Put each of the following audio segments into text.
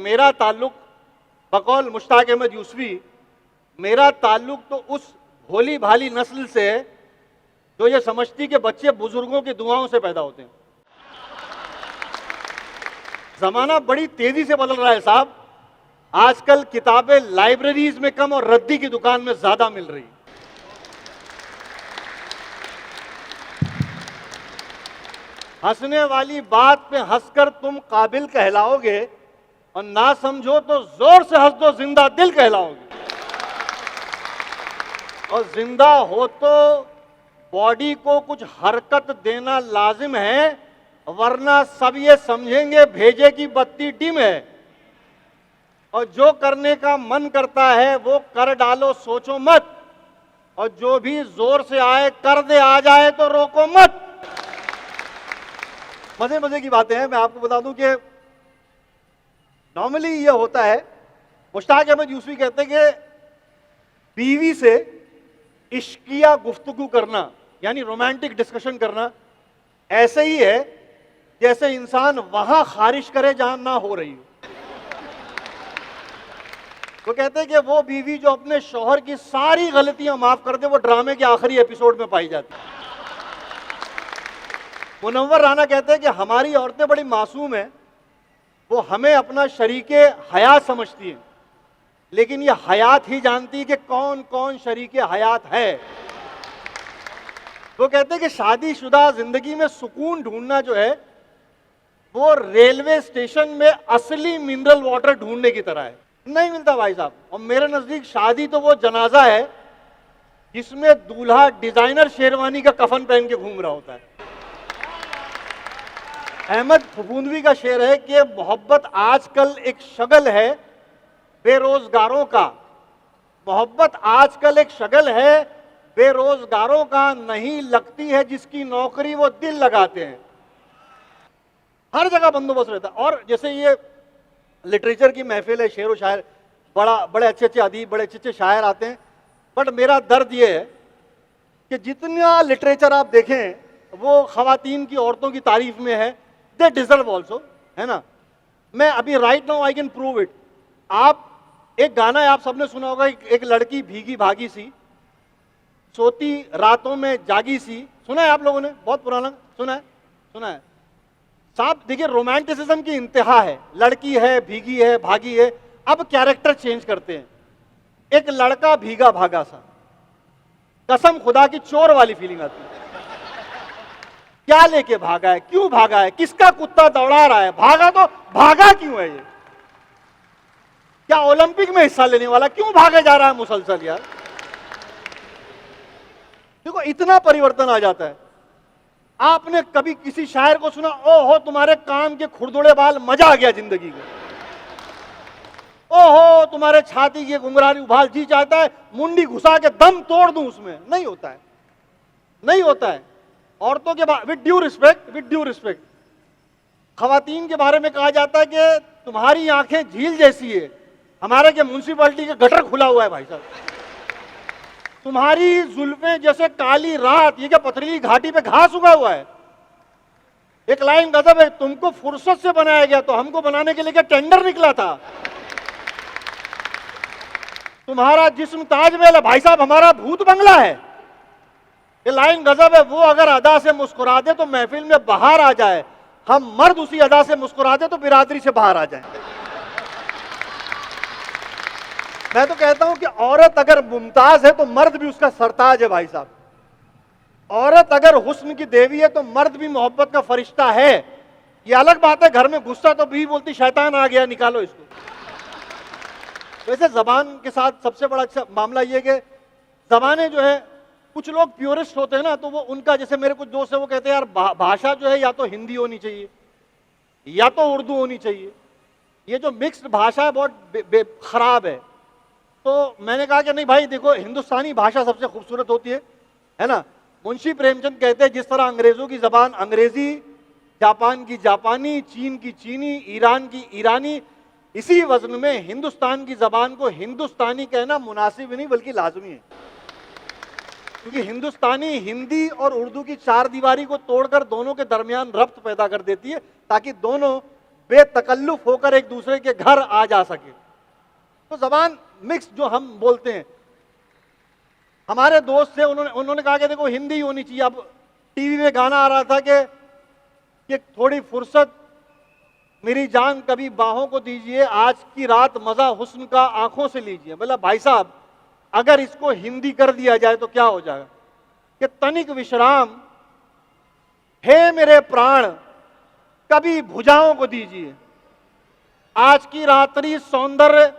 मेरा ताल्लुक बकौल मुश्ताक अहमद यूसुफी, मेरा ताल्लुक तो उस भोली भाली नस्ल से है जो ये समझती कि बच्चे बुजुर्गों की दुआओं से पैदा होते हैं। जमाना बड़ी तेजी से बदल रहा है साहब। आजकल किताबें लाइब्रेरीज में कम और रद्दी की दुकान में ज्यादा मिल रही। हंसने वाली बात पे हंसकर तुम काबिल कहलाओगे और ना समझो तो जोर से हंस दो जिंदा दिल कहलाओगे। और जिंदा हो तो बॉडी को कुछ हरकत देना लाजिम है, वरना सब ये समझेंगे भेजे की बत्ती डिम है। और जो करने का मन करता है वो कर डालो, सोचो मत। और जो भी जोर से आए कर दे, आ जाए तो रोको मत। मजे मजे की बातें हैं। मैं आपको बता दूं कि नॉर्मली ये होता है, मुश्ताक अहमद यूसुफी कहते हैं कि बीवी से इश्किया गुफ्तगू करना यानी रोमांटिक डिस्कशन करना ऐसे ही है जैसे इंसान वहां खारिश करे जहां ना हो रही हो। वो कहते हैं कि वो बीवी जो अपने शौहर की सारी गलतियां माफ कर दे वो ड्रामे के आखिरी एपिसोड में पाई जाती है। मुनव्वर राना कहते हैं कि हमारी औरतें बड़ी मासूम हैं, वो हमें अपना शरीके हयात समझती हैं, लेकिन ये हयात ही जानती है कि कौन कौन शरीके हयात है। वो कहते हैं कि शादीशुदा जिंदगी में सुकून ढूंढना जो है वो रेलवे स्टेशन में असली मिनरल वाटर ढूंढने की तरह है, नहीं मिलता भाई साहब। और मेरे नजदीक शादी तो वो जनाजा है जिसमें दूल्हा डिजाइनर शेरवानी का कफन पहन के घूम रहा होता है। अहमद फफूंदवी का शेर है कि मोहब्बत आजकल एक शगल है बेरोजगारों का। मोहब्बत आजकल एक शगल है बेरोजगारों का, नहीं लगती है जिसकी नौकरी वो दिल लगाते हैं। हर जगह बंदोबस्त रहता है। और जैसे ये लिटरेचर की महफिल है, शेर व शायर, बड़े अच्छे अच्छे अदीब, बड़े अच्छे अच्छे शायर आते हैं। बट मेरा दर्द ये है कि जितना लिटरेचर आप देखें वो खवातीन की, औरतों की तारीफ में है। दे डिजर्व ऑल्सो, है ना। मैं अभी right now I can prove it. आप एक गाना है, आप सबने सुना होगा, एक लड़की भीगी भागी सी, सोती रातों में जागी सी। सुना है आप लोगों ने? बहुत पुराना सुना है, सुना है साहब। देखिए रोमांटिसिज्म की इंतहा है, लड़की है, भीगी है, भागी है। अब कैरेक्टर चेंज करते हैं। एक लड़का भीगा भागा सा, कसम खुदा की चोर वाली फीलिंग आती है। क्या लेके भागा है, क्यों भागा है, किसका कुत्ता दौड़ा रहा है, भागा तो भागा क्यों है ये? क्या ओलंपिक में हिस्सा लेने वाला, क्यों भागे जा रहा है मुसलसल यार? देखो इतना परिवर्तन आ जाता है। आपने कभी किसी शायर को सुना, ओहो तुम्हारे कान के खुरदुड़े बाल, मजा आ गया जिंदगी में, ओहो तुम्हारे छाती की घुंघराली उभाल, जी चाहता है मुंडी घुसा के दम तोड़ दूं उसमें? नहीं होता है, नहीं होता है। औरतों के बारे विद ड्यू रिस्पेक्ट खवातीन के बारे में कहा जाता है कि तुम्हारी आंखें झील जैसी है, हमारे के म्युनिसिपैलिटी के गटर खुला हुआ है भाई साहब। तुम्हारी जुल्फें जैसे काली रात, ये क्या पथरीली घाटी पे घास उगा हुआ है। एक लाइन गजब है, तुमको फुर्सत से बनाया गया तो हमको बनाने के लिए क्या टेंडर निकला था? तुम्हारा जिस्म ताजमहल है भाई साहब, हमारा भूत बंगला है। ये लाइन गजब है, वो अगर अदा से मुस्कुरा दे तो महफिल में बाहर आ जाए, हम मर्द उसी अदा से मुस्कुरा दे तो बिरादरी से बाहर आ जाए। मैं तो कहता हूं कि औरत अगर मुमताज है तो मर्द भी उसका सरताज है भाई साहब। औरत अगर हुस्न की देवी है तो मर्द भी मोहब्बत का फरिश्ता है। ये अलग बात है, घर में गुस्सा तो भी बोलती शैतान आ गया, निकालो इसको। वैसे जबान के साथ सबसे बड़ा अच्छा मामला ये कि जबानें जो है, कुछ लोग प्योरिस्ट होते हैं ना, तो वो उनका, जैसे मेरे कुछ दोस्त है वो कहते हैं यार भाषा जो है या तो हिंदी होनी चाहिए या तो उर्दू होनी चाहिए, ये जो मिक्स्ड भाषा है बहुत खराब है। तो मैंने कहा कि नहीं भाई देखो, हिंदुस्तानी भाषा सबसे खूबसूरत होती है ना। मुंशी प्रेमचंद कहते हैं जिस तरह अंग्रेजों की जबान अंग्रेजी, जापान की जापानी, चीन की चीनी, ईरान की ईरानी, इसी वजन में हिंदुस्तान की जबान को हिंदुस्तानी कहना मुनासिब नहीं बल्कि लाजमी है। क्योंकि हिंदुस्तानी हिंदी और उर्दू की चार दीवारी को तोड़कर दोनों के दरमियान रब्त पैदा कर देती है, ताकि दोनों बेतकल्लुफ होकर एक दूसरे के घर आ जा सके। तो जबान मिक्स जो हम बोलते हैं, हमारे दोस्त थे, उन्होंने कहा कि देखो हिंदी होनी चाहिए। अब टीवी में गाना आ रहा था कि थोड़ी फुर्सत मेरी जान कभी बाहों को दीजिए, आज की रात मजा हुस्न का आंखों से लीजिए। बोला भाई साहब अगर इसको हिंदी कर दिया जाए तो क्या हो जाएगा कि तनिक विश्राम हे मेरे प्राण कभी भुजाओं को दीजिए, आज की रात्रि सौंदर्य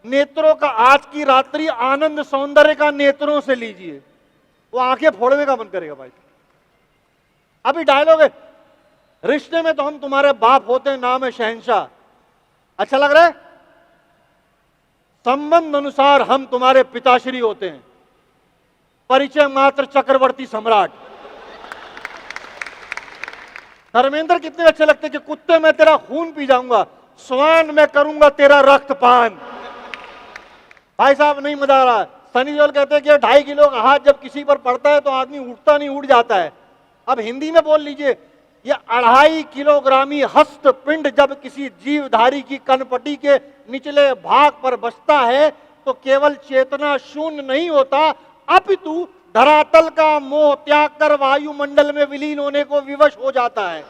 नेत्रों का, आज की रात्रि आनंद सौंदर्य का नेत्रों से लीजिए। वो आंखें फोड़ने का मन करेगा भाई। अभी डायलॉग है, रिश्ते में तो हम तुम्हारे बाप होते हैं, नाम है शहंशाह। अच्छा लग रहा है? संबंध अनुसार हम तुम्हारे पिताश्री होते हैं, परिचय मात्र चक्रवर्ती सम्राट। धर्मेंद्र कितने अच्छे लगते हैं कि कुत्ते मैं तेरा खून पी जाऊंगा, स्वान मैं करूंगा तेरा रक्तपान। भाई साहब नहीं मजा आ रहा। सनी देओल कहते हैं कि 2.5 किलो का हाथ जब किसी पर पड़ता है तो आदमी उठता नहीं, उड़ जाता है। अब हिंदी में बोल लीजिए, ये 2.5 किलोग्रामी हस्त पिंड जब किसी जीवधारी की कनपटी के निचले भाग पर बसता है तो केवल चेतना शून्य नहीं होता, अपितु धरातल का मोह त्याग कर वायुमंडल में विलीन होने को विवश हो जाता है।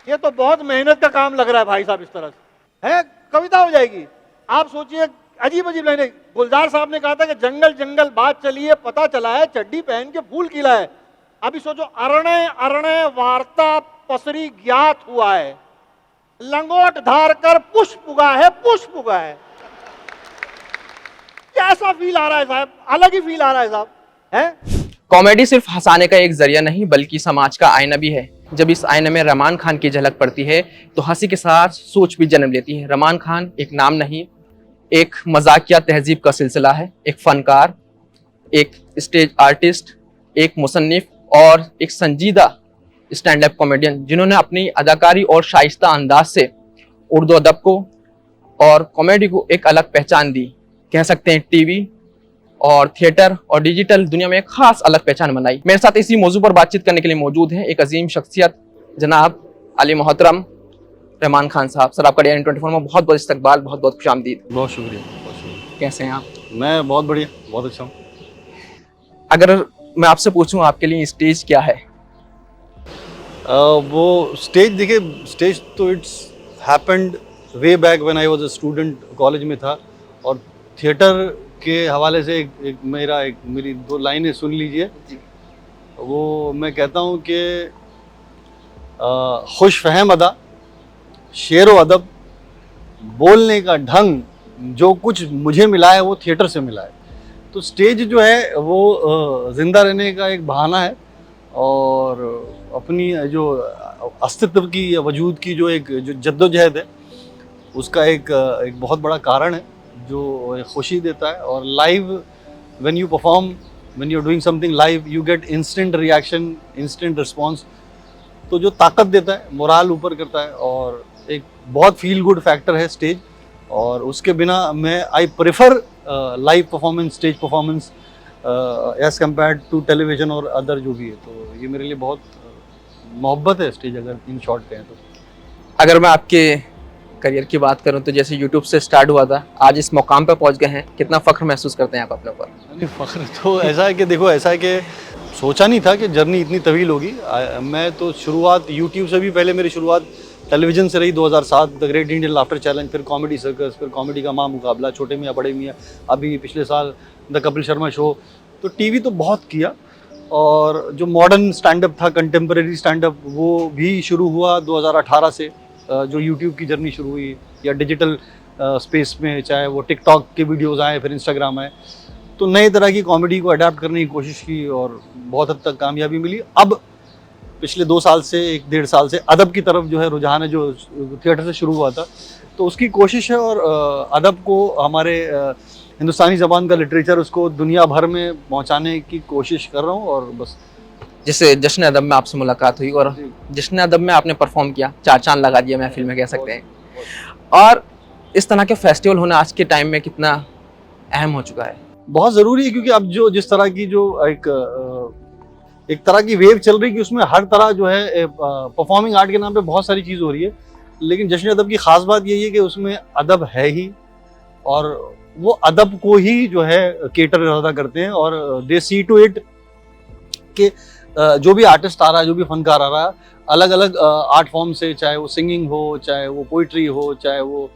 ये तो बहुत मेहनत का काम लग रहा है भाई साहब। इस तरह से है कविता हो जाएगी। आप सोचिए, अजीब अजीब लाइनें। गुलजार साहब ने कहा था कि जंगल जंगल बात चली है, पता चला है चड्डी पहन के फूल खिला है। अभी सोचो, अरणय अरणय वार्ता पसरी ज्ञात हुआ है, लंगोट धार कर पुष्प उगा है, पुष्प उगा है। कैसा फील आ रहा है साहब? अलग ही फील आ रहा है साहब। है कॉमेडी सिर्फ हंसाने का एक जरिया नहीं बल्कि समाज का आईना भी है। जब इस आईने में रहमान खान की झलक पड़ती है तो हंसी के साथ सोच भी जन्म लेती है। रहमान खान एक नाम नहीं, एक मजाकिया तहजीब का सिलसिला है। एक फनकार, एक स्टेज आर्टिस्ट, एक मुसन्निफ और एक संजीदा स्टैंड अप कॉमेडियन, जिन्होंने अपनी अदाकारी और शाइस्ता अंदाज से उर्दू अदब को और कॉमेडी को एक अलग पहचान दी। कह सकते हैं टीवी और थिएटर और डिजिटल दुनिया में एक खास अलग पहचान बनाई। मेरे साथ इसी मौजू पर बातचीत करने के लिए मौजूद हैं एक अजीम शख्सियत जनाब आली मोहतरम रहमान खान साहब। सर आपका DN24 में बहुत बहुत इस्तकबाल, बहुत बहुत खुशामदीद। बहुत शुक्रिया, बहुत शुक्रिया। कैसे हैं आप? मैं बहुत बढ़िया, बहुत अच्छा हूँ। अगर मैं आपसे पूछूं आपके लिए स्टेज क्या है? वो स्टेज, देखिए स्टेज तो it's happened way back when I was a student, college में था। और थिएटर के हवाले से मेरी 2 लाइनें सुन लीजिए। वो मैं कहता हूँ कि खुश फहम अदा, शेर व अदब, बोलने का ढंग, जो कुछ मुझे मिला है वो थिएटर से मिला है। तो स्टेज जो है वो ज़िंदा रहने का एक बहाना है और अपनी जो अस्तित्व की या वजूद की जो जद्दोजहद है उसका एक बहुत बड़ा कारण है जो खुशी देता है। और live when you perform, when you are doing something live, you get instant reaction, instant response, तो जो ताकत देता है, मोराल ऊपर करता है और एक बहुत फील गुड फैक्टर है स्टेज। और उसके बिना मैं I prefer live performance, stage performance as compared to television और अदर जो भी है। तो ये मेरे लिए बहुत मोहब्बत है स्टेज, अगर इन शॉर्ट कहें तो। अगर मैं आपके करियर की बात करूं तो जैसे यूट्यूब से स्टार्ट हुआ था, आज इस मुकाम पे पहुंच गए हैं, कितना फख्र महसूस करते हैं आप अपने ऊपर? नहीं, फख्र तो ऐसा है कि देखो, ऐसा है कि सोचा नहीं था कि जर्नी इतनी तवील होगी। मैं तो शुरुआत यूट्यूब से भी पहले मेरी शुरुआत टेलीविज़न से रही। 2007 the great Indian laughter challenge, फिर कॉमेडी सर्कस, फिर कॉमेडी का मां मुकाबला, छोटे मियाँ बड़े मियाँ, अभी पिछले साल द कपिल शर्मा शो। तो टीवी तो बहुत किया और जो मॉडर्न स्टैंड अप था, कंटेम्प्रेरी स्टैंड अप, वो भी शुरू हुआ 2018 से। जो यूट्यूब की जर्नी शुरू हुई या डिजिटल स्पेस में, चाहे वो टिकटॉक के वीडियोज़ आए, फिर इंस्टाग्राम आए, तो नई तरह की कॉमेडी को अडाप्ट करने की कोशिश की और बहुत हद तक कामयाबी मिली। अब पिछले 2 साल से, 1-1.5 साल से अदब की तरफ जो है रुझान है, जो थिएटर से शुरू हुआ था, तो उसकी कोशिश है। और अदब को, हमारे हिंदुस्तानी ज़बान का लिटरेचर, उसको दुनिया भर में पहुंचाने की कोशिश कर रहा हूं। और बस जैसे जश्न अदब में आपसे मुलाकात हुई और जश्न अदब में आपने परफॉर्म किया, 4 चांद लगा दिया महफिल में, कह सकते हैं। और इस तरह के फेस्टिवल होना आज के टाइम में कितना अहम हो चुका है? बहुत ज़रूरी है, क्योंकि अब जो जिस तरह की जो एक एक तरह की वेव चल रही कि उसमें हर तरह जो है परफॉर्मिंग आर्ट के नाम पे बहुत सारी चीज़ हो रही है, लेकिन जश्न अदब की खास बात यही है कि उसमें अदब है ही, और वो अदब को ही जो है केटर ज़्यादा करते हैं, और दे सी टू इट कि जो भी आर्टिस्ट आ रहा है, जो भी फनकार आ रहा है, अलग अलग आर्ट फॉर्म से, चाहे वो सिंगिंग हो, चाहे वो पोइट्री हो, चाहे वो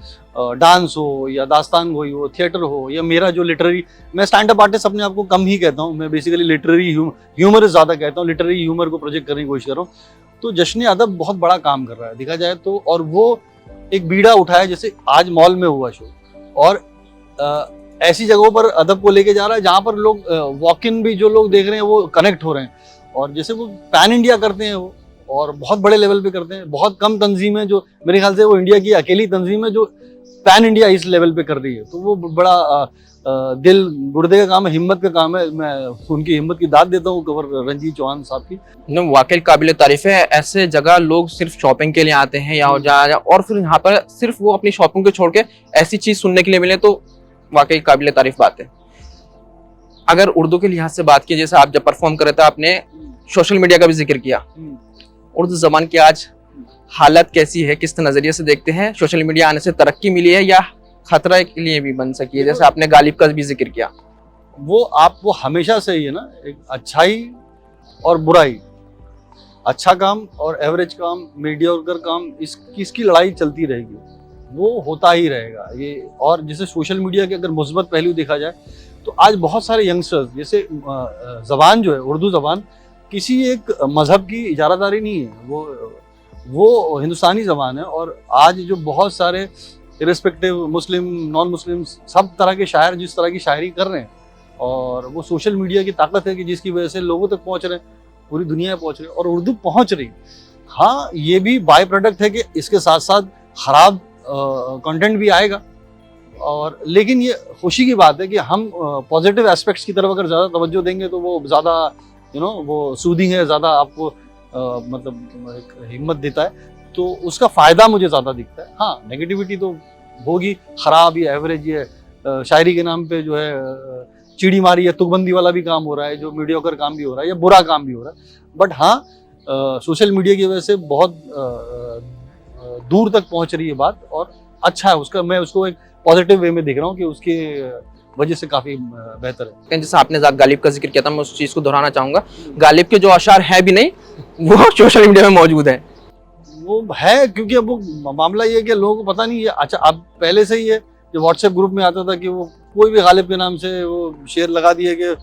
डांस हो, या दास्तान गोई हो, थिएटर हो, या मेरा जो लिटरेरी, मैं स्टैंड अप आर्टिस्ट अपने आप को कम ही कहता हूँ, मैं बेसिकली लिटरेरी ह्यूमर ज़्यादा कहता हूँ, लिटरेरी ह्यूमर को प्रोजेक्ट करने की कोशिश कर रहा हूँ। तो जश्न अदब बहुत बड़ा काम कर रहा है देखा जाए तो, और वो एक बीड़ा उठाया, जैसे आज मॉल में हुआ शो, और ऐसी जगहों पर अदब को लेके जा रहा है जहाँ पर लोग वॉक इन भी जो लोग देख रहे हैं वो कनेक्ट हो रहे हैं, और जैसे वो पैन इंडिया करते हैं वो, और बहुत बड़े लेवल पे करते हैं। बहुत कम तंजीम है जो, मेरे ख्याल से वो इंडिया की अकेली तंजीम है जो पैन इंडिया इस लेवल पे कर रही है, तो वो बड़ा दिल गुर्दे का काम है, हिम्मत का काम है। मैं उनकी हिम्मत की दाद देता हूँ कवर रंजीत चौहान साहब की। वाकई काबिल तारीफ है। ऐसे जगह लोग सिर्फ शॉपिंग के लिए आते हैं या और फिर यहाँ पर सिर्फ वो अपनी शॉपिंग को छोड़ के ऐसी चीज सुनने के लिए मिले, तो वाकई काबिल तारीफ बात है। अगर उर्दू के लिहाज से बात की, जैसे आप जब परफॉर्म कर रहे थे आपने सोशल मीडिया का भी जिक्र किया, उर्दू जबान की आज हालत कैसी है, किस नजरिए से देखते हैं? सोशल मीडिया आने से तरक्की मिली है या खतरा के लिए भी बन सकी है? जैसे आपने गालिब का भी जिक्र किया। वो हमेशा से ही है ना, एक अच्छाई और बुराई, अच्छा काम और एवरेज काम, मीडियोकर काम, इसकी लड़ाई चलती रहेगी, वो होता ही रहेगा ये। और जैसे सोशल मीडिया के अगर मुस्बत पहलू देखा जाए तो आज बहुत सारे यंगस्टर्स, जैसे ज़बान जो है उर्दू ज़बान किसी एक मज़हब की इजारादारी नहीं है, वो हिंदुस्तानी ज़बान है। और आज जो बहुत सारे इरेस्पेक्टिव मुस्लिम नॉन मुस्लिम सब तरह के शायर जिस तरह की शायरी कर रहे हैं, और वो सोशल मीडिया की ताकत है कि जिसकी वजह से लोगों तक पहुंच रहे हैं, पूरी दुनिया में पहुंच रहे हैं और उर्दू पहुंच रही। हाँ, ये भी बाय प्रोडक्ट है कि इसके साथ साथ खराब कंटेंट भी आएगा, और लेकिन ये खुशी की बात है कि हम पॉजिटिव एस्पेक्ट्स की तरफ अगर ज़्यादा तवज्जो देंगे तो वो ज़्यादा वो सूदिंग है, ज़्यादा आपको मतलब एक हिम्मत देता है, तो उसका फ़ायदा मुझे ज़्यादा दिखता है। हाँ, नेगेटिविटी तो होगी, ख़राब या एवरेज ये शायरी के नाम पे जो है चिड़ी मारी या तुकबंदी वाला भी काम हो रहा है, जो मीडियोकर काम भी हो रहा है या बुरा काम भी हो रहा है। बट हाँ, सोशल मीडिया की वजह से बहुत दूर तक पहुंच रही है बात, और अच्छा है उसका, मैं उसको एक पॉजिटिव वे में देख रहा हूँ कि उसके वजह से काफ़ी बेहतर है। जैसे आपने गालिब का जिक्र किया था, मैं उस चीज़ को दोहराना चाहूँगा, गालिब के जो अशार है भी नहीं वो सोशल मीडिया में मौजूद है। वो है क्योंकि अब वो मामला ये है कि लोगों को पता नहीं है। अच्छा, अब पहले से ही है, जो व्हाट्सएप ग्रुप में आता था कि वो कोई भी गालिब के नाम से वो शेयर लगा दिए कि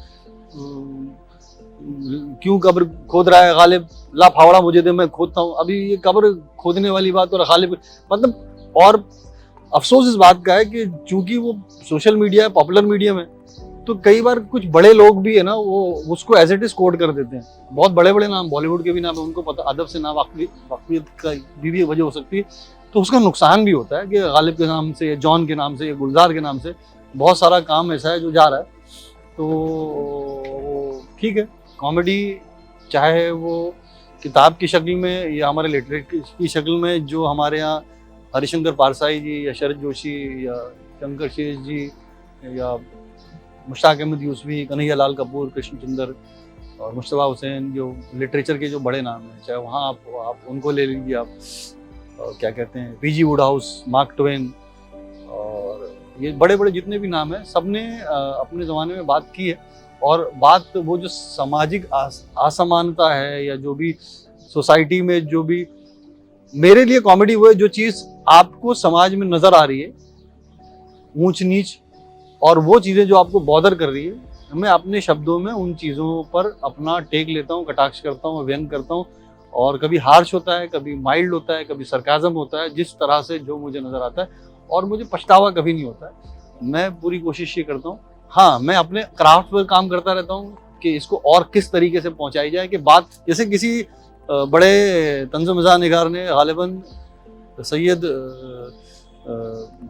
क्यों कब्र खोद रहा है गालिब, ला फावड़ा मुझे दे मैं खोदता हूँ। अभी ये कब्र खोदने वाली बात और गालिब मतलब, और अफसोस इस बात का है कि चूंकि वो सोशल मीडिया है, पॉपुलर मीडिया में, तो कई बार कुछ बड़े लोग भी है ना, वो उसको एज इट इज कोड कर देते हैं। बहुत बड़े बड़े नाम, बॉलीवुड के भी नाम है, उनको पता अदब से ना वाकफियत का भी वजह हो सकती है, तो उसका नुकसान भी होता है कि गालिब के नाम से या जॉन के नाम से या गुलजार के नाम से बहुत सारा काम ऐसा है जो जा रहा है। तो ठीक है, कॉमेडी चाहे वो किताब की शक्ल में या हमारे लिटरेचर की शक्ल में, जो हमारे यहाँ हरिशंकर पारसाई जी या शरद जोशी या शंकर शेष जी या मुश्ताक अहमद यूसुफी, कन्हैया लाल कपूर, कृष्णचंद्र और मुश्तबा हुसैन, जो लिटरेचर के जो बड़े नाम हैं, चाहे वहाँ आप उनको ले लीजिए, आप क्या कहते हैं, पीजी वुडहाउस, मार्क ट्वेन, और ये बड़े बड़े जितने भी नाम हैं, सबने अपने ज़माने में बात की है। और बात वो जो सामाजिक असमानता है या जो भी सोसाइटी में, जो भी मेरे लिए कॉमेडी वो है जो चीज़ आपको समाज में नज़र आ रही है, ऊंच नीच, और वो चीज़ें जो आपको बॉदर कर रही है, मैं अपने शब्दों में उन चीज़ों पर अपना टेक लेता हूँ, कटाक्ष करता हूँ, व्यंग करता हूँ, और कभी हार्श होता है, कभी माइल्ड होता है, कभी सरकाज़म होता है, जिस तरह से जो मुझे नज़र आता है, और मुझे पछतावा कभी नहीं होता है। मैं पूरी कोशिश ये करता हूँ, हाँ, मैं अपने क्राफ्ट पर काम करता रहता हूँ कि इसको और किस तरीके से पहुँचाई जाए, कि बात जैसे किसी बड़े तंज़ मिज़ाह निगार ने गालिबन सैयद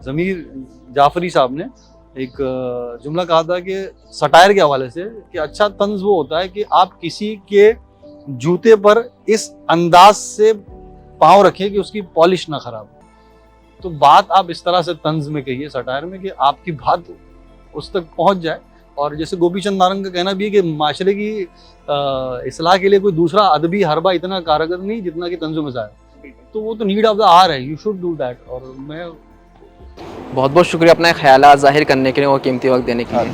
ज़मीर जाफरी साहब ने एक जुमला कहा था कि सटायर के हवाले से, कि अच्छा तंज वो होता है कि आप किसी के जूते पर इस अंदाज से पाँव रखें कि उसकी पॉलिश ना खराब हो। तो बात आप इस तरह से तंज में कहिए, सटायर में, कि आपकी बात उस तक पहुंच जाए और जैसे गोपी चंद नारंग का कहना भी है कि माशरे की इस्लाह के लिए कोई दूसरा अदबी हरबा इतना कारगर नहीं जितना कि तंज़ुम ज़ाहिर। तो वो तो नीड ऑफ द आवर है, यू शुड डू दैट। और मैं बहुत बहुत शुक्रिया अपना ख्यालात ज़ाहिर करने के लिए और कीमती वक्त देने के लिए।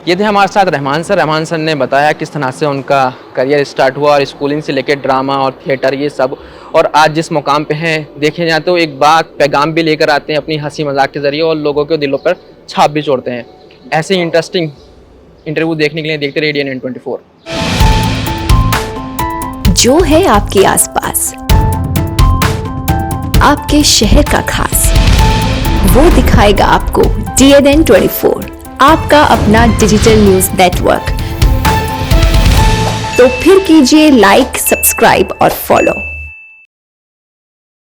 ये थे हमारे साथ रहमान सर। रहमान सर ने बताया किस तरह से उनका करियर स्टार्ट हुआ और स्कूलिंग से लेकर ड्रामा और थिएटर ये सब, और आज जिस मुकाम पे हैं देखे जाए तो एक बात पैगाम भी लेकर आते हैं अपनी हंसी मजाक के ज़रिए और लोगों के दिलों पर छाप भी छोड़ते हैं। ऐसे ही इंटरेस्टिंग इंटरव्यू देखने के लिए देखते रहिए DN 24। जो है आपके आसपास, आपके शहर का खास, वो दिखाएगा आपको DN 24, आपका अपना डिजिटल न्यूज नेटवर्क। तो फिर कीजिए लाइक, सब्सक्राइब और फॉलो।